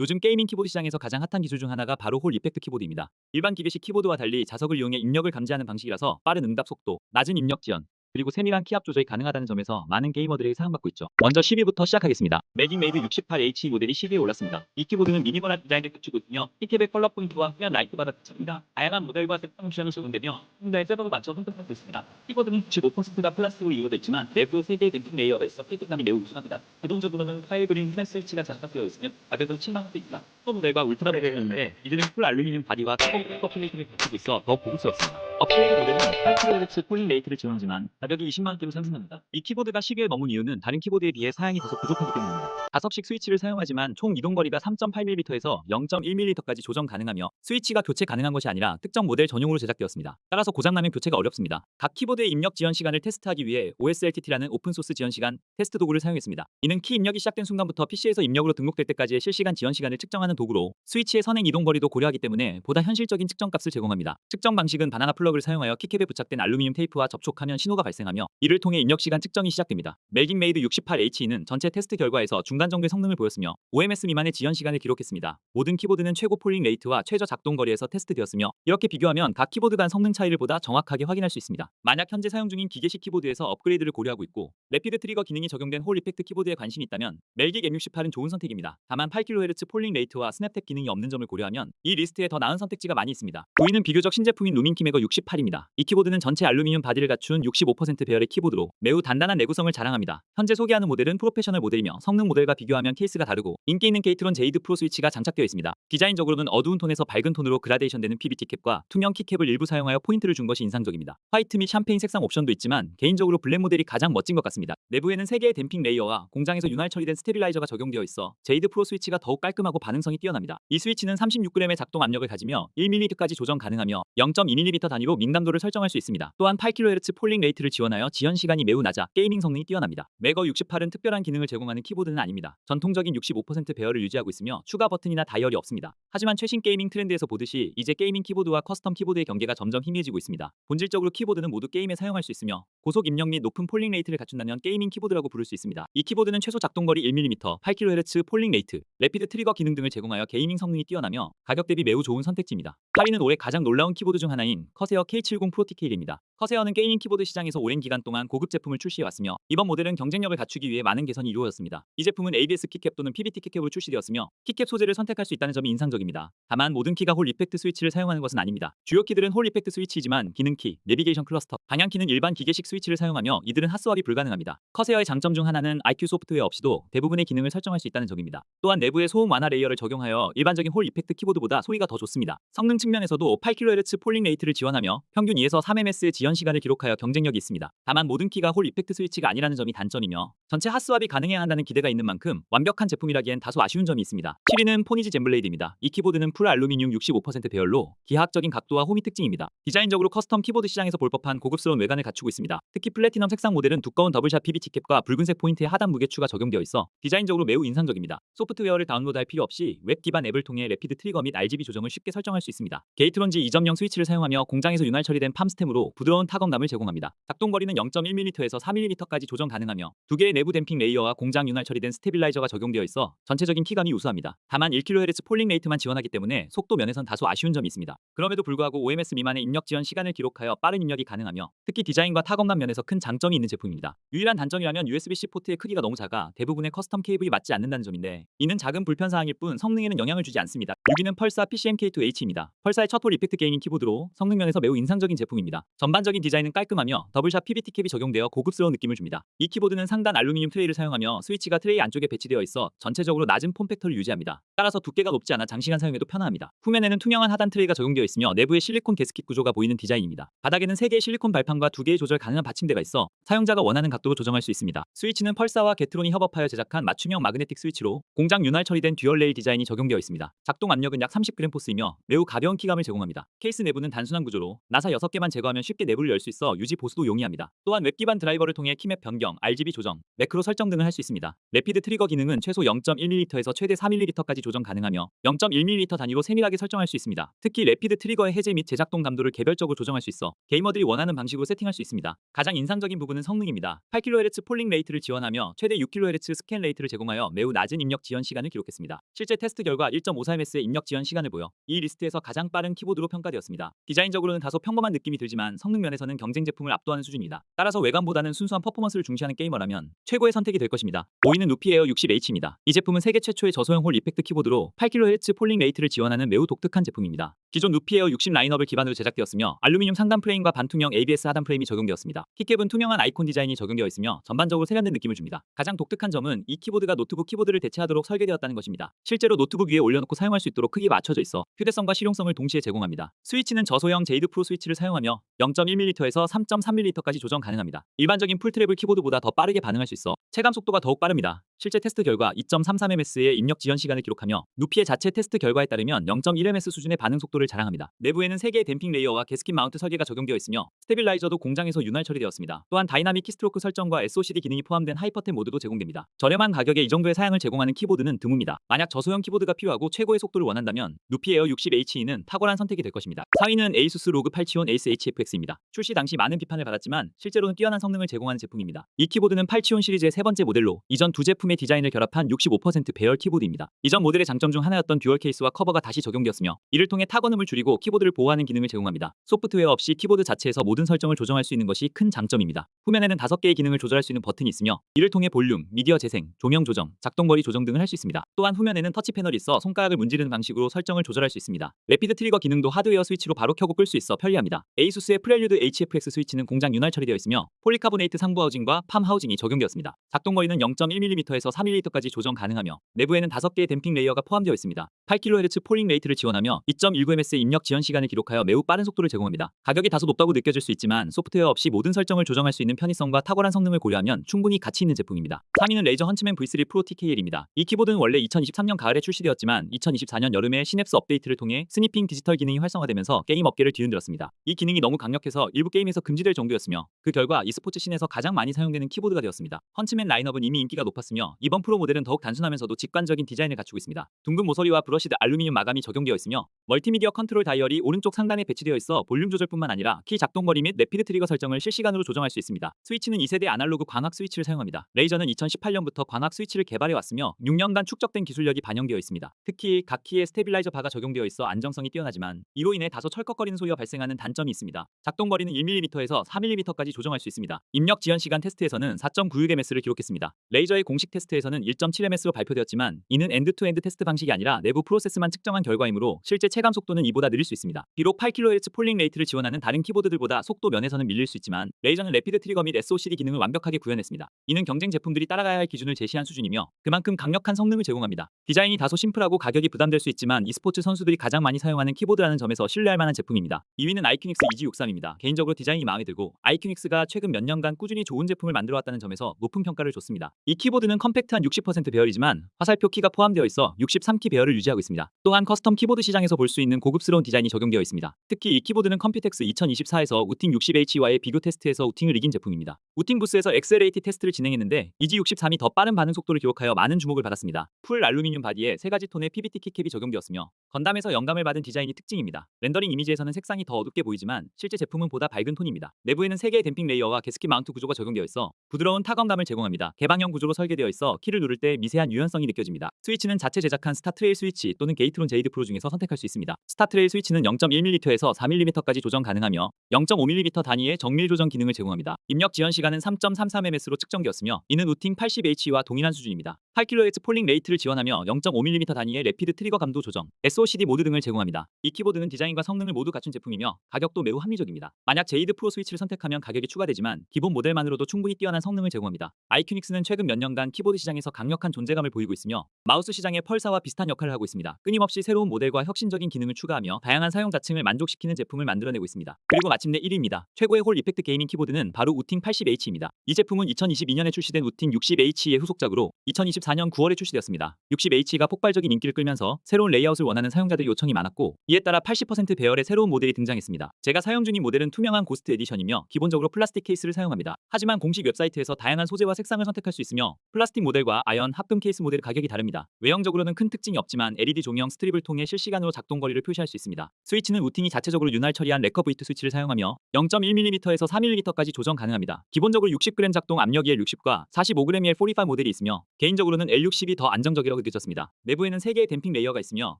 요즘 게이밍 키보드 시장에서 가장 핫한 기술 중 하나가 바로 홀 이펙트 키보드입니다. 일반 기계식 키보드와 달리 자석을 이용해 입력을 감지하는 방식이라서 빠른 응답 속도, 낮은 입력 지연, 그리고 세밀한 키압 조절이 가능하다는 점에서 많은 게이머들에게 사랑받고 있죠. 먼저 10위부터 시작하겠습니다. 매직메이드 68H 모델이 10위에 올랐습니다. 이 키보드는 미니멀한 디자인을 갖추거든요. 키캡의 컬러 포인트와 후면 라이트바가 특징입니다. 다양한 모델과 색상 옵션을 적용되며 홈다의 셋업을 맞춰 선택할 수 있습니다. 키보드는 95%가 플라스틱으로 이루어져 있지만 내부 3개의 댐핑 레이어가 있어 피부감이 매우 우수합니다. 기본적으로는 파일 그린 플랫 스위치가 장착되어 있으며 가격은 7만 원대입니다. 또 모델과 울트라 모델인데 이들은 풀 알루미늄 바디와 초고급 플레이트를 갖추고 있어 더 고급스럽습니다. 업그레이드 모델은 8kHz 쿨링 레이트를 지원하지만 가격이 20만 원대로 상승합니다. 이 키보드가 시기에 머문 이유는 다른 키보드에 비해 사양이 다소 부족하기 때문입니다. 자석식 스위치를 사용하지만 총 이동 거리가 3.8mm에서 0.1mm까지 조정 가능하며 스위치가 교체 가능한 것이 아니라 특정 모델 전용으로 제작되었습니다. 따라서 고장나면 교체가 어렵습니다. 각 키보드의 입력 지연 시간을 테스트하기 위해 OSLTT라는 오픈소스 지연 시간 테스트 도구를 사용했습니다. 이는 키 입력이 시작된 순간부터 PC에서 입력으로 등록될 때까지의 실시간 지연 시간을 측정하는 도구로 스위치의 선행 이동 거리도 고려하기 때문에 보다 현실적인 측정값을 제공합니다. 측정 방식은 바나나 플러그를 사용하여 키캡에 부착된 알루미늄 테이프와 접촉하면 신호가 발생하며 이를 통해 입력 시간 측정이 시작됩니다. 멜깅메이드 68H는 전체 테스트 결과에서 중간 정도의 성능을 보였으며 OMS 미만의 지연 시간을 기록했습니다. 모든 키보드는 최고 폴링 레이트와 최저 작동 거리에서 테스트되었으며 이렇게 비교하면 각 키보드 간 성능 차이를 보다 정확하게 확인할 수 있습니다. 만약 현재 사용 중인 기계식 키보드에서 업그레이드를 고려하고 있고 래피드 트리거 기능이 적용된 홀 이펙트 키보드에 관심이 있다면 멜깅 M68은 좋은 선택입니다. 다만 8kHz 폴링 레이트와 스냅탭 기능이 없는 점을 고려하면 이 리스트에 더 나은 선택지가 많이 있습니다. 9위는 비교적 신제품인 루민키메거 68입니다. 이 키보드는 전체 알루미늄 바디를 갖춘 65% 배열의 키보드로 매우 단단한 내구성을 자랑합니다. 현재 소개하는 모델은 프로페셔널 모델이며 성능 모델과 비교하면 케이스가 다르고 인기 있는 게이트론 제이드 프로 스위치가 장착되어 있습니다. 디자인적으로는 어두운 톤에서 밝은 톤으로 그라데이션되는 PBT 캡과 투명 키캡을 일부 사용하여 포인트를 준 것이 인상적입니다. 화이트 및 샴페인 색상 옵션도 있지만 개인적으로 블랙 모델이 가장 멋진 것 같습니다. 내부에는 3개의 댐핑 레이어와 공장에서 윤활 처리된 스테빌라이저가 적용되어 있어 제이드 프로 스위치가 더욱 깔끔하고 반응성이 뛰어납니다. 이 스위치는 36g의 작동 압력을 가지며 1ml까지 조정 가능하며 0.2mm 단위로 민감도를 설정할 수 있습니다. 또한 8kHz 폴링 레이트를 지원하여 지연 시간이 매우 낮아 게이밍 성능이 뛰어납니다. 메거 68은 특별한 기능을 제공하는 키보드는 아닙니다. 전통적인 65% 배열을 유지하고 있으며 추가 버튼이나 다이얼이 없습니다. 하지만 최신 게이밍 트렌드에서 보듯이 이제 게이밍 키보드와 커스텀 키보드의 경계가 점점 희미해지고 있습니다. 본질적으로 키보드는 모두 게임에 사용할 수 있으며 고속 입력 및 높은 폴링 레이트를 갖춘다면 게이밍 키보드라고 부를 수 있습니다. 이 키보드는 최소 작동거리 1mm, 8kHz 폴링 레이트, 래피드 트리거 기능 등을 제공하여 게이밍 성능이 뛰어나며 가격 대비 매우 좋은 선택지입니다. 8위는 올해 가장 놀라운 키보드 중 하나인 커세어 K70 프로티케일입니다. 커세어는 게이밍 키보드 시장에서 오랜 기간 동안 고급 제품을 출시해왔으며 이번 모델은 경쟁력을 갖추기 위해 많은 개선이 이루어졌습니다. 이 제품은 ABS 키캡 또는 PBT 키캡으로 출시되었으며 키캡 소재를 선택할 수 있다는 점이 인상적입니다. 다만 모든 키가 홀 이펙트 스위치를 사용하는 것은 아닙니다. 주요 키들은 홀 이펙트 스위치이지만 기능키, 내비게이션 클러스터, 방향키는 일반 기계식 스위치를 사용하며 이들은 핫스왑이 불가능합니다. 커세어의 장점 중 하나는 IQ 소프트웨어 없이도 대부분의 기능을 설정할 수 있다는 점입니다. 또한 내부에 소음 완화 레이어를 적용하여 일반적인 홀 이펙트 키보드보다 소리가 더 좋습니다. 성능 측면에서도 8kHz 폴링 레이트를 지원하며 평균 2에서 3ms의 지연 시간을 기록하여 경쟁력이 있습니다. 다만 모든 키가 홀 이펙트 스위치가 아니라는 점이 단점이며 전체 핫스왑이 가능해야 한다는 기대가 있는 만큼 완벽한 제품이라기엔 다소 아쉬운 점이 있습니다. 7위는 포니지 젠블레이드입니다. 이 키보드는 풀 알루미늄 65% 배열로 기하학적인 각도와 홈이 특징입니다. 디자인적으로 커스텀 키보드 시장에서 볼 법한 고급스러운 외관을 갖추고 있습니다. 특히 플래티넘 색상 모델은 두꺼운 더블샷 PBT 캡과 붉은색 포인트의 하단 무게추가 적용되어 있어 디자인적으로 매우 인상적입니다. 소프트웨어를 다운로드할 필요 없이 웹 기반 앱을 통해 래피드 트리거 및 RGB 조정을 쉽게 설정할 수 있습니다. 게이트론지 2.0 스위치를 사용하며 공장에서 윤활 처리된 팜스템으로 부드러운 타건감을 제공합니다. 작동거리는 0.1mm에서 4mm까지 조정 가능하며 두 개의 내부 댐핑 레이어와 공장 윤활 처리된 스테빌라이저가 적용되어 있어 전체적인 키감이 우수합니다. 다만 1kHz 폴링 레이트만 지원하기 때문에 속도 면에선 다소 아쉬운 점이 있습니다. 그럼에도 불구하고 OMS 미만의 입력 지연 시간을 기록하여 빠른 입력이 가능하며 특히 디자인과 타건감 면에서 큰 장점이 있는 제품입니다. 유일한 단점이라면 USB-C 포트의 크기가 너무 작아 대부분의 커스텀 케이블이 맞지 않는다는 점인데 이는 작은 불편사항일 뿐 성능에는 영향을 주지 않습니다. 6위는 펄사 PCM-K2H입니다. 펄사의 첫 홀 이펙트 게이밍 키보드로 성능 면에서 매우 인상적인 제품입니다. 전반적인 디자인은 깔끔하며 더블샷 PBT 캡이 적용되어 고급스러운 느낌을 줍니다. 이 키보드는 상단 알루미늄 트레이를 사용하며 스위치가 트레이 안쪽에 배치되어 있어 전체적으로 낮은 폼팩터를 유지합니다. 따라서 두께가 높지 않아 장시간 사용해도 편안합니다. 후면에는 투명한 하단 트레이가 적용되어 있으며 내부에 실리콘 게스킷 구조가 보이는 디자인입니다. 바닥에는 3개의 실리콘 발판과 2개의 조절 가능한 받침대가 있어 사용자가 원하는 각도로 조정할 수 있습니다. 스위치는 펄사와 게트론이 협업하여 제작한 맞춤형 마그네틱 스위치로 공장 윤활 처리된 듀얼 레일 디자인이 적용되어 있습니다. 작동 압력은 약 30g 포스이며 매우 가벼운 키감을 제공합니다. 케이스 내부는 단순한 구조로 나사 6개만 제거하면 쉽게 내부를 내부를 열 수 있어 유지 보수도 용이합니다. 또한 웹 기반 드라이버를 통해 키맵 변경, RGB 조정, 매크로 설정 등을 할 수 있습니다. 래피드 트리거 기능은 최소 0.1mm에서 최대 4mm까지 조정 가능하며 0.1mm 단위로 세밀하게 설정할 수 있습니다. 특히 래피드 트리거의 해제 및 제작동 감도를 개별적으로 조정할 수 있어 게이머들이 원하는 방식으로 세팅할 수 있습니다. 가장 인상적인 부분은 성능입니다. 8kHz 폴링 레이트를 지원하며 최대 6kHz 스캔 레이트를 제공하여 매우 낮은 입력 지연 시간을 기록했습니다. 실제 테스트 결과 1.54ms의 입력 지연 시간을 보여 이 리스트에서 가장 빠른 키보드로 평가되었습니다. 디자인적으로는 다소 평범한 느낌이 들지만 성능 면에서는 경쟁 제품을 압도하는 수준입니다. 따라서 외관보다는 순수한 퍼포먼스를 중시하는 게이머라면 최고의 선택이 될 것입니다. 5위는 누피 에어 60H입니다. 이 제품은 세계 최초의 저소형 홀 이펙트 키보드로 8kHz 폴링 레이트를 지원하는 매우 독특한 제품입니다. 기존 누피 에어 60 라인업을 기반으로 제작되었으며 알루미늄 상단 프레임과 반투명 ABS 하단 프레임이 적용되었습니다. 키캡은 투명한 아이콘 디자인이 적용되어 있으며 전반적으로 세련된 느낌을 줍니다. 가장 독특한 점은 이 키보드가 노트북 키보드를 대체하도록 설계되었다는 것입니다. 실제로 노트북 위에 올려놓고 사용할 수 있도록 크게 맞춰져 있어 휴대성과 실용성을 동시에 제공합니다. 스위치는 저소형 제이드 프로 스위치를 사용하며 0.1mm에서 3.3mm까지 조정 가능합니다. 일반적인 풀트래블 키보드보다 더 빠르게 반응할 수 있어 체감 속도가 더욱 빠릅니다. 실제 테스트 결과 2.33ms의 입력 지연 시간을 기록하며 누피의 자체 테스트 결과에 따르면 0.1ms 수준의 반응 속도를 자랑합니다. 내부에는 3개의 댐핑 레이어와 게스킷 마운트 설계가 적용되어 있으며 스테빌라이저도 공장에서 윤활 처리되었습니다. 또한 다이나믹 키스트로크 설정과 SOCD 기능이 포함된 하이퍼탭 모드도 제공됩니다. 저렴한 가격에 이 정도의 사양을 제공하는 키보드는 드뭅니다. 만약 저소형 키보드가 필요하고 최고의 속도를 원한다면 누피 에어 60H는 탁월한 선택이 될 것입니다. 4위는 ASUS ROG 870 에이스 HFX입니다. 출시 당시 많은 비판을 받았지만 실제로는 뛰어난 성능을 제공하는 제품입니다. 이 키보드는 870 시리즈의 세 번째 모델로 이전 두 제품의 디자인을 결합한 65% 배열 키보드입니다. 이전 모델의 장점 중 하나였던 듀얼 케이스와 커버가 다시 적용되었으며 이를 통해 타건음을 줄이고 키보드를 보호하는 기능을 제공합니다. 소프트웨어 없이 키보드 자체에서 모든 설정을 조정할 수 있는 것이 큰 장점입니다. 후면에는 5개의 기능을 조절할 수 있는 버튼이 있으며 이를 통해 볼륨, 미디어 재생, 조명 조정, 작동거리 조정 등을 할 수 있습니다. 또한 후면에는 터치 패널이 있어 손가락을 문지르는 방식으로 설정을 조절할 수 있습니다. 래피드 트리거 기능도 하드웨어 스위치로 바로 켜고 끌 수 있어 편리합니다. ASUS의 프렐류드 HFX 스위치는 공장 윤활 처리되어 있으며 폴리카보네이트 상부 하우징과 팜 하우징이 적용되었습니다. 작동거리는 0.1mm에서 3mm까지 조정 가능하며 내부에는 5개의 댐핑 레이어가 포함되어 있습니다. 8kHz 폴링 레이트를 지원하며 2.19ms의 입력 지연 시간을 기록하여 매우 빠른 속도를 제공합니다. 가격이 다소 높다고 느껴질 수 있지만 소프트웨어 없이 모든 설정을 조정할 수 있는 편의성과 탁월한 성능을 고려하면 충분히 가치 있는 제품입니다. 3위는 레이저 헌츠맨 V3 프로 TKL입니다. 이 키보드는 원래 2023년 가을에 출시되었지만 2024년 여름에 시냅스 업데이트를 통해 스니핑 디지털 기능이 활성화되면서 게임 업계를 뒤흔들었습니다. 이 기능이 너무 강력해서 일부 게임에서 금지될 정도였으며 그 결과 e스포츠 씬에서 가장 많이 사용되는 키보드가 되었습니다. 헌츠맨 라인업은 이미 인기가 높았으며 이번 프로 모델은 더욱 단순하면서도 직관적인 디자인을 갖추고 있습니다. 둥근 모서리와 브러시드 알루미늄 마감이 적용되어 있으며 멀티미디어 컨트롤 다이얼이 오른쪽 상단에 배치되어 있어 볼륨 조절뿐만 아니라 키 작동거리 및 래피드 트리거 설정을 실시간으로 조정할 수 있습니다. 스위치는 2세대 아날로그 광학 스위치를 사용합니다. 레이저는 2018년부터 광학 스위치를 개발해 왔으며 6년간 축적된 기술력이 반영되어 있습니다. 특히 각 키에 스테빌라이저 바가 적용되어 있어 안정성이 뛰어나지만 이로 인해 다소 철컥거리는 소리가 발생하는 단점이 있습니다. 작동거리는 1mm에서 4mm까지 조정할 수 있습니다. 입력 지연 시간 테스트에서는 4.96ms를 기록했습니다. 레이저의 공식 테스트에서는 1.7ms로 발표되었지만 이는 엔드투엔드 테스트 방식이 아니라 내부 프로세스만 측정한 결과이므로 실제 체감 속도는 이보다 느릴 수 있습니다. 비록 8kHz 폴링 레이트를 지원하는 다른 키보드들보다 속도 면에서는 밀릴 수 있지만 레이저는 래피드 트리거 및 SOCD 기능을 완벽하게 구현했습니다. 이는 경쟁 제품들이 따라가야 할 기준을 제시한 수준이며 그만큼 강력한 성능을 제공합니다. 디자인이 다소 심플하고 가격이 부담될 수 있지만 e스포츠 선수들이 가장 많이 사용하는 키보드라는 점에서 신뢰할 만한 제품입니다. 2위는 아이큐닉스 EG63입니다. 개인적으로 디자인이 마음에 들고 아이큐닉스가 최근 몇 년간 꾸준히 좋은 제품을 만들어왔다는 점에서 높은 평가를 줬습니다. 이 키보드는 컴팩트한 60% 배열이지만 화살표 키가 포함되어 있어 63키 배열을 유지하고 있습니다. 또한 커스텀 키보드 시장에서 볼 수 있는 고급스러운 디자인이 적용되어 있습니다. 특히 이 키보드는 컴퓨텍스 2024에서 우팅 60H와의 비교 테스트에서 우팅을 이긴 제품입니다. 우팅 부스에서 엑셀레이티 테스트를 진행했는데 EG63이 더 빠른 반응 속도를 기록하여 많은 주목을 받았습니다. 풀 알루미늄 바디에 3가지 톤의 PBT 키캡이 적용되었으며 건담에서 영감을 받은 디자인이 특징입니다. 렌더링 이미지에서는 색상이 더 어둡게 보이지만 실제 제품은 보다 밝은 톤입니다. 내부에는 3개의 댐핑 레이어와 게스킷 마운트 구조가 적용되어 있어 부드러운 타건감을 제공합니다. 개방형 구조로 설계되어 있어 키를 누를 때 미세한 유연성이 느껴집니다. 스위치는 자체 제작한 스타트레일 스위치 또는 게이트론 제이드 프로 중에서 선택할 수 있습니다. 스타트레일 스위치는 0.1mm에서 4mm까지 조정 가능하며 0.5mm 단위의 정밀 조정 기능을 제공합니다. 입력 지연 시간은 3.33ms로 측정되었으며 이는 우팅 80H와 동일한 수준입니다. 8kHz 폴링 레이트를 지원하며 0.5mm 단위의 래피드 트리거 감도 조정, SOCD 모드 등을 제공합니다. 이 키보드는 디자인과 성능을 모두 갖춘 제품이며 가격도 매우 합리적입니다. 만약 제이드 프로 스위치를 선택하면 가격이 추가되지만 기본 모델만으로도 충분히 뛰어난 성능을 제공합니다. 아이큐닉스는 최근 몇 년간 키보드 시장에서 강력한 존재감을 보이고 있으며 마우스 시장의 펄사와 비슷한 역할을 하고 있습니다. 있습니다. 끊임없이 새로운 모델과 혁신적인 기능을 추가하며 다양한 사용자층을 만족시키는 제품을 만들어내고 있습니다. 그리고 마침내 1위입니다. 최고의 홀 이펙트 게이밍 키보드는 바로 우팅 80H입니다. 이 제품은 2022년에 출시된 우팅 60H의 후속작으로 2024년 9월에 출시되었습니다. 60H가 폭발적인 인기를 끌면서 새로운 레이아웃을 원하는 사용자들의 요청이 많았고, 이에 따라 80% 배열의 새로운 모델이 등장했습니다. 제가 사용 중인 모델은 투명한 고스트 에디션이며 기본적으로 플라스틱 케이스를 사용합니다. 하지만 공식 웹사이트에서 다양한 소재와 색상을 선택할 수 있으며 플라스틱 모델과 아연 합금 케이스 모델의 가격이 다릅니다. 외형적으로는 큰 특징이 없지만 LED 조명 스트립을 통해 실시간으로 작동 거리를 표시할 수 있습니다. 스위치는 우팅이 자체적으로 윤활 처리한 레커브이트 스위치를 사용하며 0.1mm에서 4mm까지 조정 가능합니다. 기본적으로 60g 작동 압력 EL60과 45g EL45 모델이 있으며 개인적으로는 L60이 더 안정적이라고 느껴졌습니다. 내부에는 3개의 댐핑 레이어가 있으며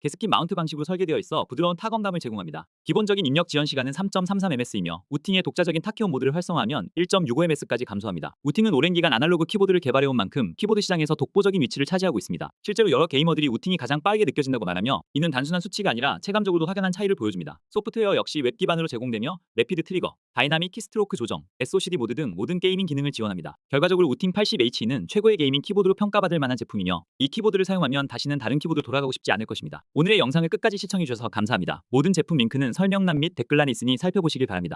게스킨 마운트 방식으로 설계되어 있어 부드러운 타건감을 제공합니다. 기본적인 입력 지연 시간은 3.33ms이며 우팅의 독자적인 타키온 모드를 활성화하면 1.65ms까지 감소합니다. 우팅은 오랜 기간 아날로그 키보드를 개발해온 만큼 키보드 시장에서 독보적인 위치를 차지하고 있습니다. 실제로 여러 게이머들이 우팅이 가장 빠르게 느껴진다고 말하며 이는 단순한 수치가 아니라 체감적으로도 확연한 차이를 보여줍니다. 소프트웨어 역시 웹 기반으로 제공되며 래피드 트리거, 다이나믹 키스트로크 조정, SOCD 모드 등 모든 게이밍 기능을 지원합니다. 결과적으로 우팅 80H는 최고의 게이밍 키보드로 평가받을 만한 제품이며 이 키보드를 사용하면 다시는 다른 키보드로 돌아가고 싶지 않을 것입니다. 오늘의 영상을 끝까지 시청해주셔서 감사합니다. 모든 제품 링크는 설명란 및 댓글란에 있으니 살펴보시길 바랍니다.